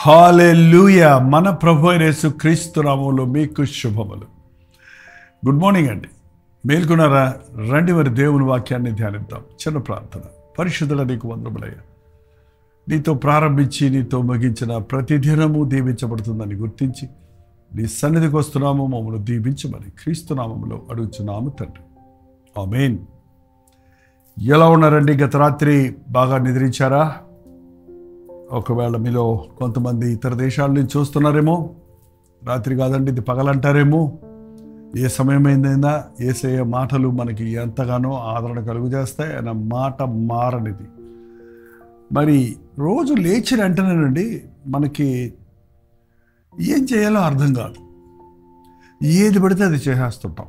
హల్లెలూయా. మన ప్రభు అయిన యేసుక్రీస్తు నామములో మీకు శుభములు. గుడ్ మార్నింగ్ అండి. మేల్కొన్నారా? రండి మరి దేవుని వాక్యాన్ని ధ్యానిద్దాం. చిన్న ప్రార్థన. పరిశుద్ధుల నీకు వందములయ్యా. నీతో ప్రారంభించి నీతో ముగించిన ప్రతి దినము దీవించబడుతుందని గుర్తించి నీ సన్నిధికి వస్తున్నాము. మమ్మల్ని దీవించమని క్రీస్తు నామములో అడుగుచున్నాము తండ్రి. ఆమేన్. ఎలా ఉన్నారండి? గత రాత్రి బాగా నిద్రించారా? ఒకవేళ మీలో కొంతమంది ఇతర దేశాల నుంచి చూస్తున్నారేమో. రాత్రి కాదండి, ఇది పగలంటారేమో. ఏ సమయమైందైనా యేసయ్య మాటలు మనకి ఎంతగానో ఆదరణ కలుగు చేస్తాయి. ఆయన మాట మారనిది. మరి రోజు లేచిన వెంటనేనండి మనకి ఏం చేయాలో అర్థం కాదు. ఏది పడితే అది చేసేస్తుంటాం.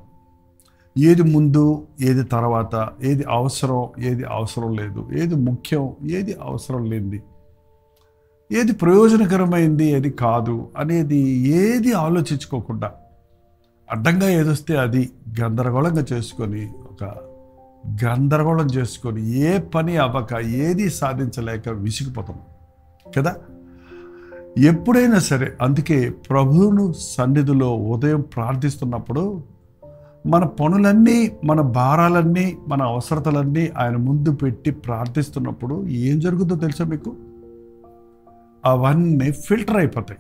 ఏది ముందు, ఏది తర్వాత, ఏది అవసరం, ఏది అవసరం లేదు, ఏది ముఖ్యం, ఏది అవసరం లేనిది, ఏది ప్రయోజనకరమైంది, ఏది కాదు అనేది ఏది ఆలోచించుకోకుండా అడ్డంగా ఏదొస్తే అది గందరగోళం చేసుకొని ఏ పని అవ్వక ఏది సాధించలేక విసిగిపోతాం కదా. ఎప్పుడైనా సరే అందుకే ప్రభువును సన్నిధిలో ఉదయం ప్రార్థిస్తున్నప్పుడు మన పనులన్నీ, మన భారాలన్నీ, మన అవసరతలన్నీ ఆయన ముందు పెట్టి ప్రార్థిస్తున్నప్పుడు ఏం జరుగుతుందో తెలుసా మీకు? అవన్నీ ఫిల్టర్ అయిపోతాయి.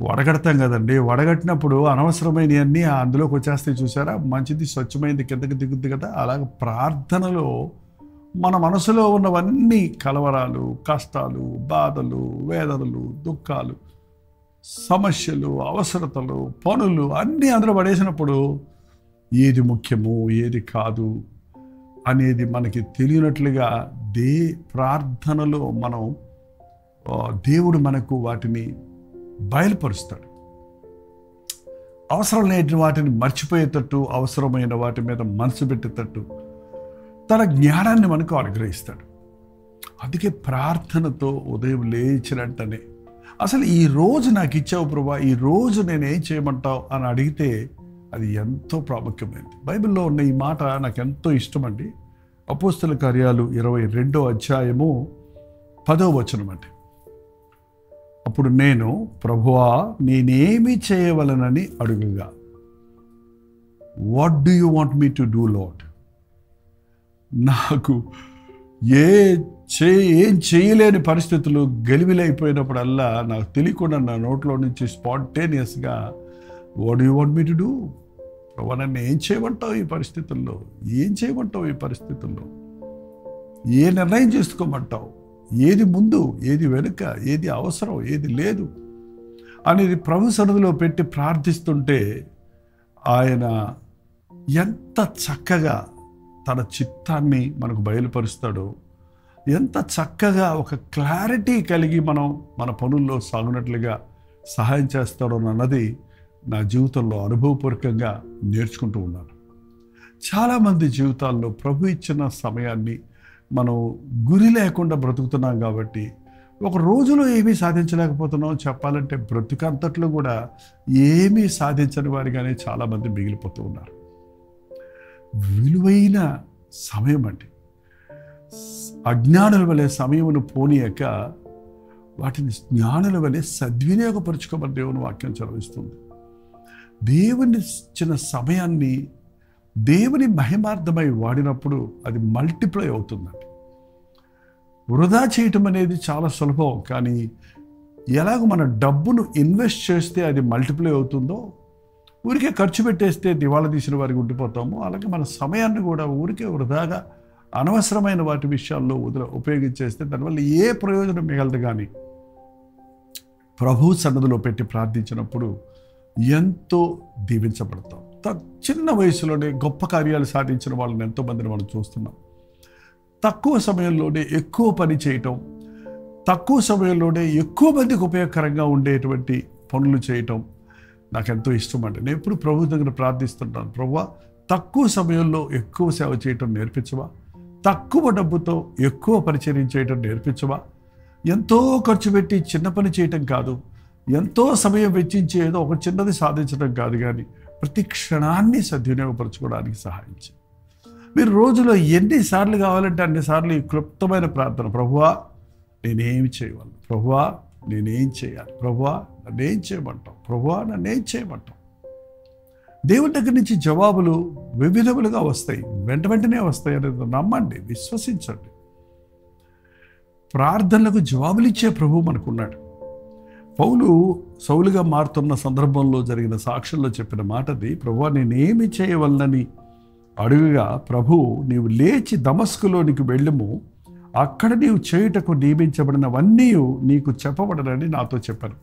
వడగడతాం కదండి. వడగట్టినప్పుడు అనవసరమైనవన్నీ అందులోకి వచ్చేస్తాయి. చూసారా? మంచిది స్వచ్ఛమైంది కిందకి దిగుద్ది కదా. అలాగే ప్రార్థనలో మన మనసులో ఉన్నవన్నీ కలవరాలు, కష్టాలు, బాధలు, వేదనలు, దుఃఖాలు, సమస్యలు, అవసరతలు, పనులు అన్నీ అందులో పడేసినప్పుడు ఏది ముఖ్యము, ఏది కాదు అనేది మనకి తెలియనట్లుగా ప్రార్థనలో మనం దేవుడు మనకు వాటిని బయలుపరుస్తాడు. అవసరం లేని వాటిని మర్చిపోయేటట్టు, అవసరమైన వాటి మీద మనసు పెట్టేటట్టు తన జ్ఞానాన్ని మనకు అనుగ్రహిస్తాడు. అందుకే ప్రార్థనతో ఉదయం లేచినట్టనే అసలు ఈ రోజు నాకు ఇచ్చావు ప్రభువా, ఈ రోజు నేనేం చేయమంటావు అని అడిగితే అది ఎంతో ప్రాముఖ్యమైనది. బైబిల్లో ఉన్న ఈ మాట నాకు ఎంతో ఇష్టం అండి. అపోస్తల కార్యాలు 22వ అధ్యాయము 10వ వచనం అండి. అప్పుడు నేను, ప్రభువా నేనేమి చేయవలనని అడుగుగా, what do you want me to do lord? నాకు ఏం చేయలేని పరిస్థితులు గలిబిలైపోయినప్పుడల్లా నాకు తెలియకుండా నా నోట్లో నుంచి స్పాంటేనియస్గా what do you want me to do? ప్రభువా నన్ను ఏం చేయమంటావు ఈ పరిస్థితుల్లో? ఏం చేయమంటావు ఈ పరిస్థితుల్లో? ఏ నిర్ణయం చేసుకోమంటావు? ఏది ముందు, ఏది వెనుక, ఏది అవసరం, ఏది లేదు అనేది ప్రభు సన్నిధిలో పెట్టి ప్రార్థిస్తుంటే ఆయన ఎంత చక్కగా తన చిత్తాన్ని మనకు బయలుపరుస్తాడో, ఎంత చక్కగా ఒక క్లారిటీ కలిగి మనం మన పనుల్లో సాగునట్లుగా సహాయం చేస్తాడో అన్నది నా జీవితంలో అనుభవపూర్వకంగా నేర్చుకుంటూ ఉన్నాను. చాలామంది జీవితాల్లో ప్రభు ఇచ్చిన సమయాన్ని మనం గురి లేకుండా బ్రతుకుతున్నాం కాబట్టి ఒక రోజులో ఏమీ సాధించలేకపోతున్నాం. చెప్పాలంటే బ్రతుకంతట్లో కూడా ఏమీ సాధించని వారిగానే చాలామంది మిగిలిపోతూ ఉన్నారు. విలువైన సమయం అండి. అజ్ఞానుల వలె సమయమును పోనీయక వాటిని జ్ఞానుల వలె సద్వినియోగపరుచుకోమని దేవుని వాక్యం చదివిస్తుంది. దేవుని ఇచ్చిన సమయాన్ని దేవుని మహిమార్థమై వాడినప్పుడు అది మల్టిప్లై అవుతుందండి. వృధా చేయటం అనేది చాలా సులభం, కానీ ఎలాగ మన డబ్బును ఇన్వెస్ట్ చేస్తే అది మల్టిప్లై అవుతుందో, ఊరికే ఖర్చు పెట్టేస్తే దివాళా తీసిన వారికి ఉండిపోతాము. అలాగే మన సమయాన్ని కూడా ఊరికే వృధాగా అనవసరమైన వాటి విషయాల్లో ఉపయోగించేస్తే దానివల్ల ఏ ప్రయోజనం మిగలదు. కానీ ప్రభు సన్నిధిలో పెట్టి ప్రార్థించినప్పుడు ఎంతో దీవించబడతాం. చిన్న వయసులోనే గొప్ప కార్యాలు సాధించిన వాళ్ళని ఎంతోమందిని మనం చూస్తున్నాం. తక్కువ సమయంలోనే ఎక్కువ పని చేయటం, తక్కువ సమయంలోనే ఎక్కువ మందికి ఉపయోగకరంగా ఉండేటువంటి పనులు చేయటం నాకు ఎంతో ఇష్టం అండి. నేను ఎప్పుడు ప్రభు దగ్గర ప్రార్థిస్తుంటాను, ప్రభువా తక్కువ సమయంలో ఎక్కువ సేవ చేయటం నేర్పించవా, తక్కువ డబ్బుతో ఎక్కువ పరిచర్య చేయటం నేర్పించవా, ఎంతో ఖర్చు పెట్టి చిన్న పని చేయటం కాదు, ఎంతో సమయం వెచ్చించి ఏదో ఒక చిన్నది సాధించడం కాదు, కానీ ప్రతి క్షణాన్ని సద్వినియోగపరచుకోవడానికి సహాయించి మీరు రోజులో ఎన్నిసార్లు కావాలంటే అన్నిసార్లు ఈ క్లుప్తమైన ప్రార్థన, ప్రభువా నేనేమి చేయగలను, ప్రభువా నేనేం చేయాలి ప్రభువా, నన్నేం చేయమంటావు ప్రభువా, నన్నేం చేయమంటావు? దేవుని దగ్గర నుంచి జవాబులు వివిధములుగా వస్తాయి, వెంటనే వస్తాయి అనేది నమ్మండి, విశ్వసించండి. ప్రార్థనలకు జవాబులు ఇచ్చే ప్రభువు మనకున్నాడు. పౌలు సౌలుగా మారుతున్న సందర్భంలో జరిగిన సాక్ష్యంలో చెప్పిన మాటది, ప్రభువా నేనేమి చేయవలనని అడుగుగా ప్రభువు, నీవు లేచి దమస్కులోనికి వెళ్ళుము, అక్కడ నీవు చేయుటకు నియమించబడినవన్నీ నీకు చెప్పబడనని నాతో చెప్పాను.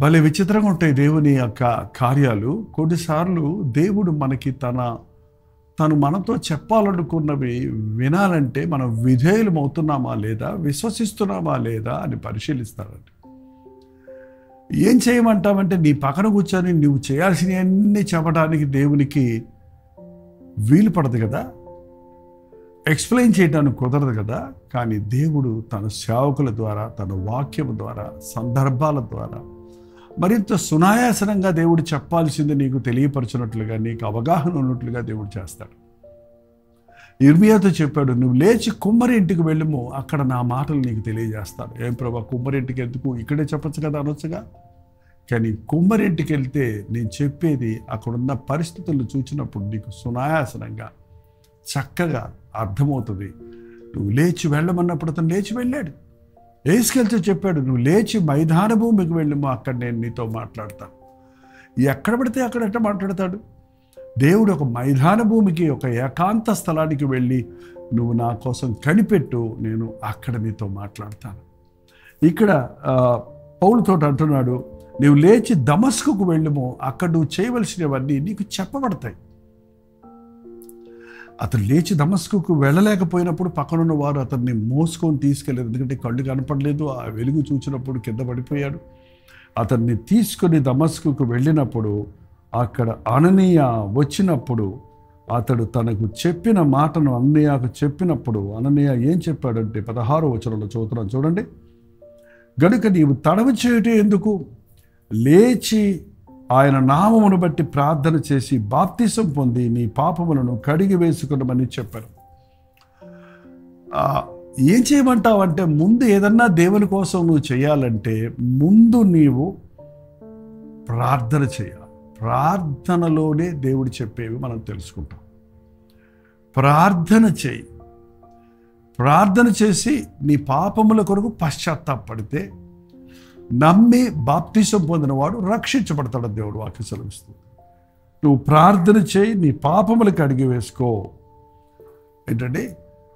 భలే విచిత్రంగా ఉంటాయి దేవుని యొక్క కార్యాలు. కొన్నిసార్లు దేవుడు మనకి తను మనతో చెప్పాలనుకున్నవి వినాలంటే మనం విధేయులం అవుతున్నామా లేదా, విశ్వసిస్తున్నామా లేదా అని పరిశీలిస్తారండి. ఏం చేయమంటామంటే నీ పక్కన కూర్చొని నువ్వు చేయాల్సినవన్నీ చెప్పడానికి దేవునికి వీలు పడదు కదా, ఎక్స్ప్లెయిన్ చేయడానికి కుదరదు కదా. కానీ దేవుడు తన సేవకుల ద్వారా, తన వాక్యం ద్వారా, సందర్భాల ద్వారా మరింత సునాయాసనంగా దేవుడు చెప్పాల్సింది నీకు తెలియపరచినట్లుగా, నీకు అవగాహన ఉన్నట్లుగా దేవుడు చేస్తాడు. ఇర్మియాతో చెప్పాడు, నువ్వు లేచి కుమ్మరి ఇంటికి వెళ్ళము, అక్కడ నా మాటలు నీకు తెలియజేస్తాను. ఏం ప్రభా, కుమ్మరి ఇంటికి ఎందుకు, ఇక్కడే చెప్పచ్చు కదా అనొచ్చుగా. కానీ కుమ్మరి ఇంటికి వెళ్తే నేను చెప్పేది అక్కడున్న పరిస్థితులను చూసినప్పుడు నీకు సునాయాసనంగా చక్కగా అర్థమవుతుంది. నువ్వు లేచి వెళ్ళమన్నప్పుడు అతను లేచి వెళ్ళాడు. ఏసుకెళ్తే చెప్పాడు, నువ్వు లేచి మైదాన భూమికి వెళ్ళము, అక్కడ నేను నీతో మాట్లాడతాను. ఎక్కడ పడితే అక్కడ ఎట్లా మాట్లాడతాడు దేవుడు? ఒక మైదాన భూమికి, ఒక ఏకాంత స్థలానికి వెళ్ళి నువ్వు నా కోసం కనిపెట్టు, నేను అక్కడ నీతో మాట్లాడతాను. ఇక్కడ పౌలుతో అంటున్నాడు, నువ్వు లేచి దమస్కుకు వెళ్ళము, అక్కడ నువ్వు చేయవలసినవన్నీ నీకు చెప్పబడతాయి. అతను లేచి దమస్కుకు వెళ్ళలేకపోయినప్పుడు పక్కనున్న వారు అతన్ని మోసుకొని తీసుకెళ్ళారు. ఎందుకంటే కళ్ళు కనపడలేదు, ఆ వెలుగు చూసినప్పుడు కింద పడిపోయాడు. అతన్ని తీసుకొని దమస్కుకు వెళ్ళినప్పుడు అక్కడ అననీయ వచ్చినప్పుడు అతడు తనకు చెప్పిన మాటను అననీయకు చెప్పినప్పుడు అననీయ ఏం చెప్పాడంటే 16వ వచనంలో చదువుతున్నాను చూడండి. గనుక నీవు తడవు చేయుటే ఎందుకు, లేచి ఆయన నామమును బట్టి ప్రార్థన చేసి బాప్తిసం పొంది నీ పాపములను కడిగి వేసుకున్నామని చెప్పారు. ఏం చేయమంటావంటే, ముందు ఏదన్నా దేవుని కోసం నువ్వు చేయాలంటే ముందు నీవు ప్రార్థన చేయాలి. ప్రార్థనలోనే దేవుడు చెప్పేవి మనం తెలుసుకుంటాం. ప్రార్థన చేయి. ప్రార్థన చేసి నీ పాపముల కొరకు పశ్చాత్తాపడితే నమ్మి బాప్తిసం పొందినవాడు రక్షించబడతాడని దేవుడు వాక్యం సెలవిస్తుంది. నువ్వు ప్రార్థన చేయి, నీ పాపములు కడిగి వేసుకో. ఏంటంటే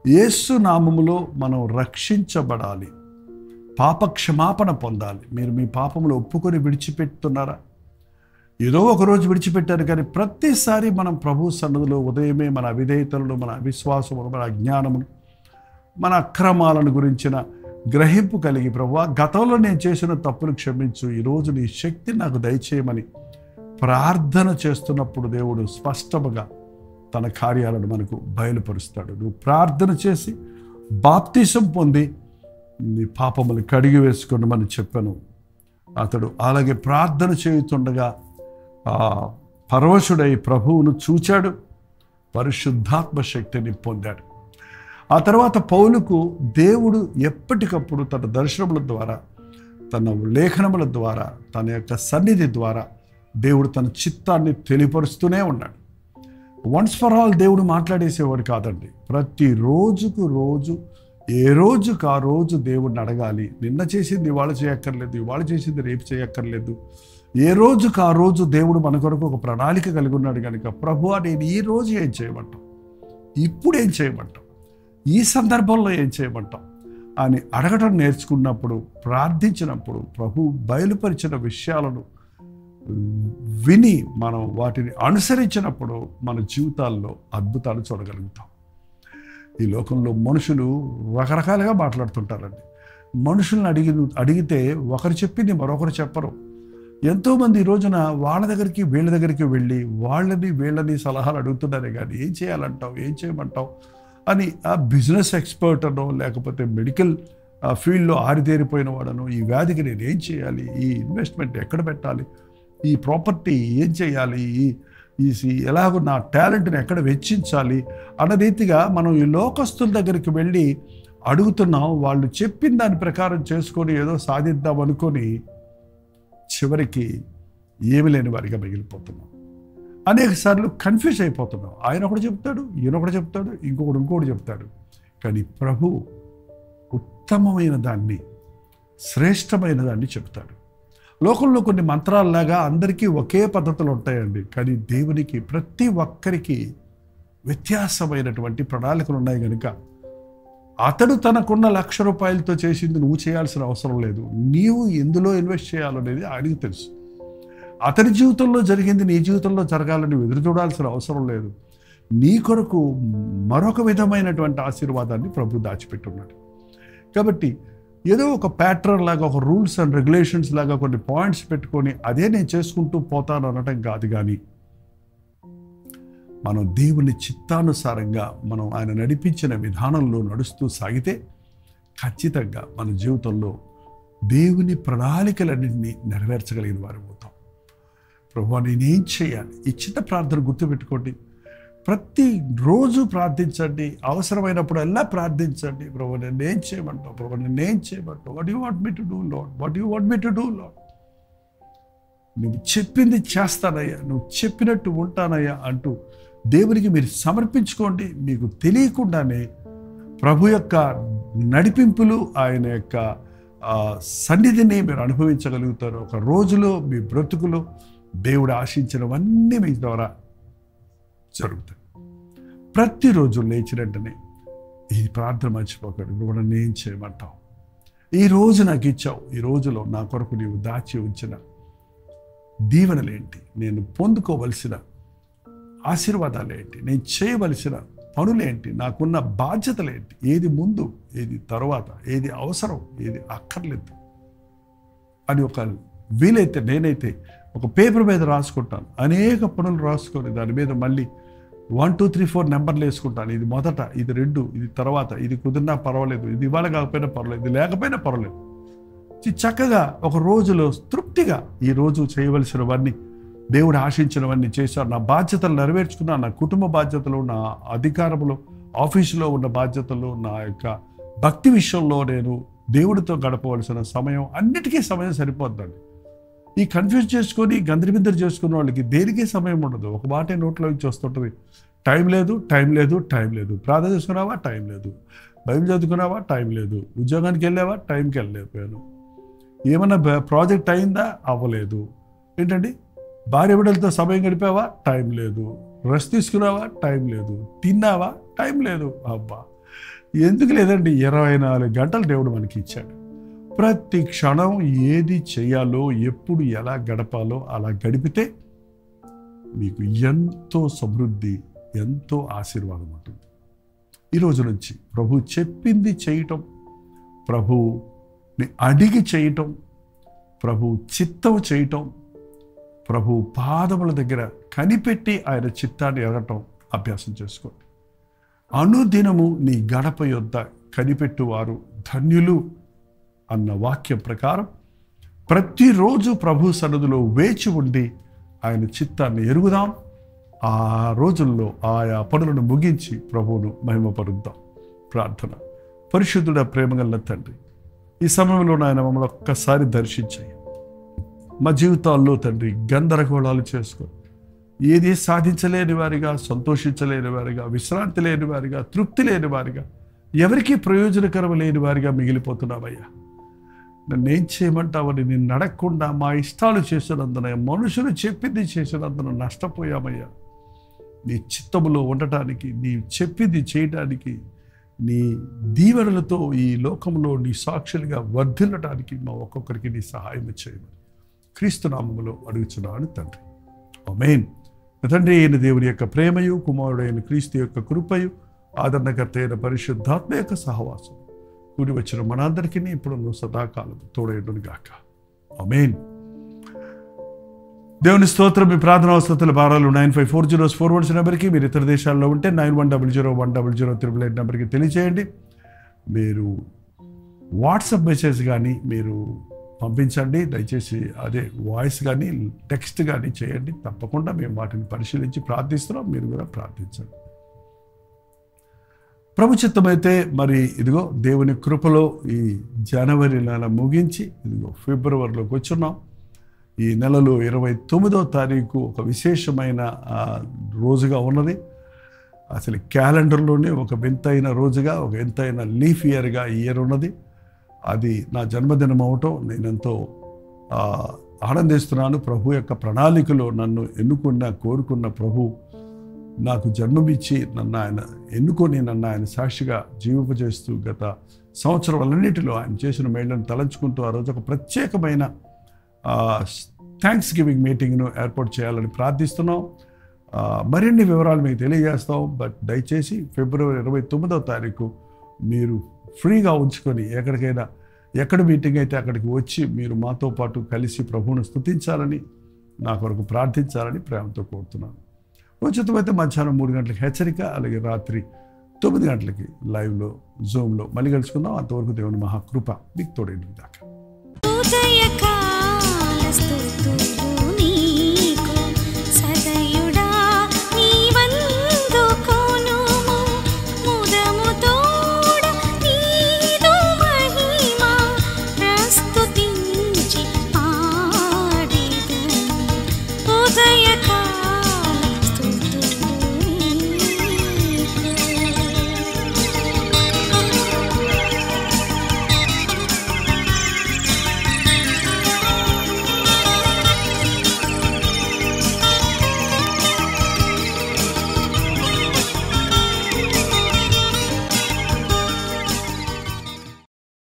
యేసు నామములో మనం రక్షించబడాలి, పాప క్షమాపణ పొందాలి. మీరు మీ పాపములు ఒప్పుకొని విడిచిపెట్టుతున్నారా? ఏదో ఒకరోజు విడిచిపెట్టారు, కానీ ప్రతిసారి మనం ప్రభు సన్నిధిలో ఉదయమే మన అవిధేయతలను, మన అవిశ్వాసములు, మన అజ్ఞానమును, మన అక్రమాలను గురించిన గ్రహింపు కలిగి, ప్రభువా గతంలో నేను చేసిన తప్పులు క్షమించు, ఈరోజు నీ శక్తి నాకు దయచేయమని ప్రార్థన చేస్తున్నప్పుడు దేవుడు స్పష్టముగా తన కార్యాలను మనకు బయలుపరుస్తాడు. నువ్వు ప్రార్థన చేసి బాప్తిసం పొంది నీ పాపములు కడిగి వేసుకోమని చెప్పాను. అతడు అలాగే ప్రార్థన చేయుతుండగా పరవశుడై ప్రభువును చూచాడు, పరిశుద్ధాత్మ శక్తిని పొందాడు. ఆ తర్వాత పౌలుకు దేవుడు ఎప్పటికప్పుడు తన దర్శనముల ద్వారా, తన లేఖనముల ద్వారా, తన యొక్క సన్నిధి ద్వారా దేవుడు తన చిత్తాన్ని తెలియపరుస్తూనే ఉన్నాడు. వన్స్ ఫర్ ఆల్ దేవుడు మాట్లాడేసేవాడు కాదండి. ప్రతి రోజుకు రోజు, ఏ రోజుకు ఆ రోజు దేవుడిని అడగాలి. నిన్న చేసింది ఇవాళ చేయక్కర్లేదు, ఇవాళ చేసింది రేపు చేయక్కర్లేదు. ఏ రోజుకు ఆ రోజు దేవుడు మన కొరకు ఒక ప్రణాళిక కలిగి ఉన్నాడు కనుక, ప్రభువా నేను ఈ రోజు ఏం చేయమంటాం, ఇప్పుడు ఏం చేయమంటాం, ఈ సందర్భంలో ఏం చేయమంటాం అని అడగటం నేర్చుకున్నప్పుడు, ప్రార్థించినప్పుడు, ప్రభు బయలుపరిచిన విషయాలను విని మనం వాటిని అనుసరించినప్పుడు మన జీవితాల్లో అద్భుతాలు చూడగలుగుతాం. ఈ లోకంలో మనుషులు రకరకాలుగా మాట్లాడుతుంటారండి. మనుషులను అడిగితే ఒకరు చెప్పింది మరొకరు చెప్పరు. ఎంతోమంది ఈ రోజున వాళ్ళ దగ్గరికి వీళ్ళ దగ్గరికి వెళ్ళి వీళ్ళని సలహాలు అడుగుతున్నారే కానీ ఏం చేయాలంటావు, ఏం చేయమంటావు అని ఆ బిజినెస్ ఎక్స్పర్ట్ అనో, లేకపోతే మెడికల్ ఫీల్డ్లో ఆరితేరిపోయిన వాడను, ఈ వ్యాధికి నేను ఏం చేయాలి, ఈ ఇన్వెస్ట్మెంట్ ఎక్కడ పెట్టాలి, ఈ ప్రాపర్టీ ఏం చేయాలి, ఎలాగో నా టాలెంట్ని ఎక్కడ వెచ్చించాలి అన్న రీతిగా మనం ఈ లోకస్తుల దగ్గరికి వెళ్ళి అడుగుతున్నాం, వాళ్ళు చెప్పిన దాని ప్రకారం చేసుకొని ఏదో సాధిద్దాం అనుకొని చివరికి ఏమి లేని వారిగా మిగిలిపోతున్నాం. అనేక సార్లు కన్ఫ్యూజ్ అయిపోతున్నాం. ఆయన ఒకటి చెప్తాడు, ఈయన ఒకటి చెప్తాడు, ఇంకొకటి చెప్తాడు. కానీ ప్రభు ఉత్తమమైన దాన్ని, శ్రేష్టమైన దాన్ని చెప్తాడు. లోకంలో కొన్ని మంత్రాల్లాగా అందరికీ ఒకే పద్ధతులు ఉంటాయండి. కానీ దేవునికి ప్రతి ఒక్కరికి వ్యత్యాసమైనటువంటి ప్రణాళికలు ఉన్నాయి కనుక అతడు తనకున్న ₹1,00,000 చేసింది నువ్వు చేయాల్సిన అవసరం లేదు. నీవు ఎందులో ఇన్వెస్ట్ చేయాలనేది ఆయనకి తెలుసు. అతని జీవితంలో జరిగింది నీ జీవితంలో జరగాలని ఎదురు చూడాల్సిన అవసరం లేదు. నీ కొరకు మరొక విధమైనటువంటి ఆశీర్వాదాన్ని ప్రభు దాచిపెట్టున్నాడు. కాబట్టి ఏదో ఒక ప్యాటర్న్ లాగా, ఒక రూల్స్ అండ్ రెగ్యులేషన్స్ లాగా కొన్ని పాయింట్స్ పెట్టుకొని అదే నేను చేసుకుంటూ పోతాను అనటం కాదు. కానీ మనం దేవుని చిత్తానుసారంగా మనం ఆయన నడిపించిన విధానంలో నడుస్తూ సాగితే ఖచ్చితంగా మన జీవితంలో దేవుని ప్రణాళికలన్నింటినీ నెరవేర్చగలిగిన వారు అవుతాం. ప్రభువా నేనేం చేయాలి? ఈ చిన్న ప్రార్థన గుర్తుపెట్టుకోండి. ప్రతిరోజు ప్రార్థించండి, అవసరమైనప్పుడల్లా ప్రార్థించండి. ప్రభు నేనేం చేయమంటావు? ప్రభు నేనేం చేయమంటావు? What you want me to do lord? What you want me to do lord? నువ్వు చెప్పింది చేస్తానయ్యా, నువ్వు చెప్పినట్టు ఉంటానయ్యా అంటూ దేవునికి మీరు సమర్పించుకోండి. మీకు తెలియకుండానే ప్రభు యొక్క నడిపింపులు, ఆయన యొక్క సన్నిధిని మీరు అనుభవించగలుగుతారు. ఒక రోజులో మీ బ్రతుకులో దేవుడు ఆశించినవన్నీ మీ ద్వారా జరుగుతాయి. ప్రతిరోజు లేచిన వెంటనే ఈ ప్రార్థన మర్చిపోకండి. ఇప్పుడు నేను చేయమంటావు? ఈ రోజు నాకు ఇచ్చావు, ఈ రోజులో నా కొరకు నీవు దాచి ఉంచిన దీవెనలేంటి, నేను పొందుకోవలసిన ఆశీర్వాదాలేంటి, నేను చేయవలసిన పనులేంటి, నాకున్న బాధ్యతలేంటి, ఏది ముందు, ఏది తర్వాత, ఏది అవసరం, ఏది అక్కర్లేదు అని ఒక వీలైతే నేనైతే ఒక పేపర్ మీద రాసుకుంటాను. అనేక పనులు రాసుకొని దాని మీద మళ్ళీ 1, 2, 3, 4 నెంబర్లు వేసుకుంటాను. ఇది మొదట, ఇది 2, ఇది తర్వాత, ఇది కుదిరినా పర్వాలేదు, ఇది ఇవాళ కాకపోయినా పర్వాలేదు, ఇది లేకపోయినా పర్వాలేదు. చక్కగా ఒక రోజులో తృప్తిగా ఈ రోజు చేయవలసినవన్నీ, దేవుడు ఆశించినవన్నీ చేశారు. నా బాధ్యతలు నెరవేర్చుకున్నా, నా కుటుంబ బాధ్యతలు, నా అధికారంలో, ఆఫీసులో ఉన్న బాధ్యతలు, నా యొక్క భక్తి విషయంలో నేను దేవుడితో గడపవలసిన సమయం, అన్నిటికీ సమయం సరిపోద్దండి. ఈ కన్ఫ్యూజ్ చేసుకొని గందరబిందరు చేసుకున్న వాళ్ళకి దేనికే సమయం ఉండదు. ఒక మాటే నోట్లో నుంచి వస్తుంటుంది, టైం లేదు, టైం లేదు, టైం లేదు. ప్రార్థన చేసుకున్నావా? టైం లేదు. బైబిల్ చదువుకున్నావా? టైం లేదు. ఉద్యోగానికి వెళ్ళావా? టైంకి వెళ్ళలేకపోయాను. ఏమన్నా ప్రాజెక్ట్ అయిందా? అవ్వలేదు. ఏంటండి? భార్య బిడ్డలతో సమయం గడిపావా? టైం లేదు. రెస్ట్ తీసుకున్నావా? టైం లేదు. తిన్నావా? టైం లేదు. అబ్బా, ఎందుకు లేదండి? 24 గంటలు దేవుడు మనకి ఇచ్చాడు. ప్రతి క్షణం ఏది చేయాలో, ఎప్పుడు ఎలా గడపాలో అలా గడిపితే మీకు ఎంతో సమృద్ధి, ఎంతో ఆశీర్వాదం ఉంటుంది. ఈరోజు నుంచి ప్రభు చెప్పింది చేయటం, ప్రభుని అడిగి చేయటం, ప్రభు చిత్తం చేయటం, ప్రభు పాదముల దగ్గర కనిపెట్టి ఆయన చిత్తాన్ని ఎరగటం అభ్యాసం చేసుకోండి. అనుదినము నీ గడప యొద్ద కనిపెట్టువారు ధన్యులు అన్న వాక్యం ప్రకారం ప్రతిరోజు ప్రభు సన్నిధిలో వేచి ఉండి ఆయన చిత్తాన్ని ఎరుగుదాం. ఆ రోజుల్లో ఆయా పనులను ముగించి ప్రభువును మహిమపరుద్దాం. ప్రార్థన. పరిశుద్ధుడ, ప్రేమగల తండ్రి, ఈ సమయంలో నాయన మమ్మల్ని ఒక్కసారి దర్శించాయి. మా జీవితాల్లో తండ్రి గందరగోళాలు చేసుకో, ఏది సాధించలేని వారిగా, సంతోషించలేని వారిగా, విశ్రాంతి లేని వారిగా, తృప్తి లేని వారిగా, ఎవరికీ ప్రయోజనకరం లేని వారిగా మిగిలిపోతున్నామయ్యా. నన్నేం చేయమంటావని నేను నడకుండా మా ఇష్టాలు చేసినందున, మనుషులు చెప్పింది చేసినందున నష్టపోయామయ్యా. నీ చిత్తములో ఉండటానికి, నీ చెప్పింది చేయడానికి, నీ దీవెనలతో ఈ లోకంలో నీ సాక్షులుగా వర్ధిల్లటానికి మా ఒక్కొక్కరికి నీ సహాయం చేయమని క్రీస్తు నామములో అడుగుచున్నాను తండ్రి. ఆమేన్. తండ్రి అయిన దేవుని యొక్క ప్రేమయు, కుమారుడైన క్రీస్తు యొక్క కృపయు, ఆదరణకర్త అయిన పరిశుద్ధాత్మ యొక్క సహవాసం కూడి వచ్చిన మనందరికీ ఇప్పుడు సదాకాలం తోడేయును గాక. ఆమేన్. దేవుని స్తోత్రం. మీ ప్రార్థన అవసరతల భారాలు 954041 నెంబర్కి, మీరు ఇతర దేశాల్లో ఉంటే 91001008 నెంబర్కి తెలియజేయండి. మీరు వాట్సాప్ మెసేజ్ కానీ మీరు పంపించండి. దయచేసి అదే వాయిస్ కానీ టెక్స్ట్ కానీ చేయండి. తప్పకుండా మేము వాటిని పరిశీలించి ప్రార్థిస్తున్నాం. మీరు కూడా ప్రార్థించండి. ప్రభు చిత్తమైతే మరి ఇదిగో దేవుని కృపలో ఈ జనవరి నెల ముగించి ఇదిగో ఫిబ్రవరిలోకి వచ్చున్నాం. ఈ నెలలో 29వ తారీఖు ఒక విశేషమైన రోజుగా ఉన్నది. అసలు క్యాలెండర్లోనే ఒక వింతైన రోజుగా, ఒక వింతైన లీఫ్ ఇయర్గా ఈ ఇయర్ ఉన్నది. అది నా జన్మదినం అవటం నేనెంతో ఆనందిస్తున్నాను. ప్రభు యొక్క ప్రణాళికలో నన్ను కోరుకున్న ప్రభు నాకు జన్మమిచ్చి నన్ను ఆయన ఎన్నుకొని నన్ను ఆయన సాక్షిగా జీవింపజేస్తూ గత సంవత్సరాలన్నిటిలో ఆయన చేసిన మేళ్లను తలంచుకుంటూ ఆ రోజు ఒక ప్రత్యేకమైన థ్యాంక్స్ గివింగ్ మీటింగ్ను ఏర్పాటు చేయాలని ప్రార్థిస్తున్నాం. మరిన్ని వివరాలు మీకు తెలియజేస్తాం. బట్ దయచేసి ఫిబ్రవరి 29వ తారీఖు మీరు ఫ్రీగా ఉంచుకొని ఎక్కడ మీటింగ్ అయితే అక్కడికి వచ్చి మీరు మాతో పాటు కలిసి ప్రభువును స్తుతించాలని, నా కొరకు ప్రార్థించాలని ప్రేమతో కోరుతున్నాను. ఉచితమైతే మధ్యాహ్నం 3 గంటలకు హెచ్చరిక, అలాగే రాత్రి 9 గంటలకి లైవ్లో జూమ్లో మళ్ళీ కలుసుకుందాం. అంతవరకు దేవుని మహాకృప మీకు తోడైన దాకా.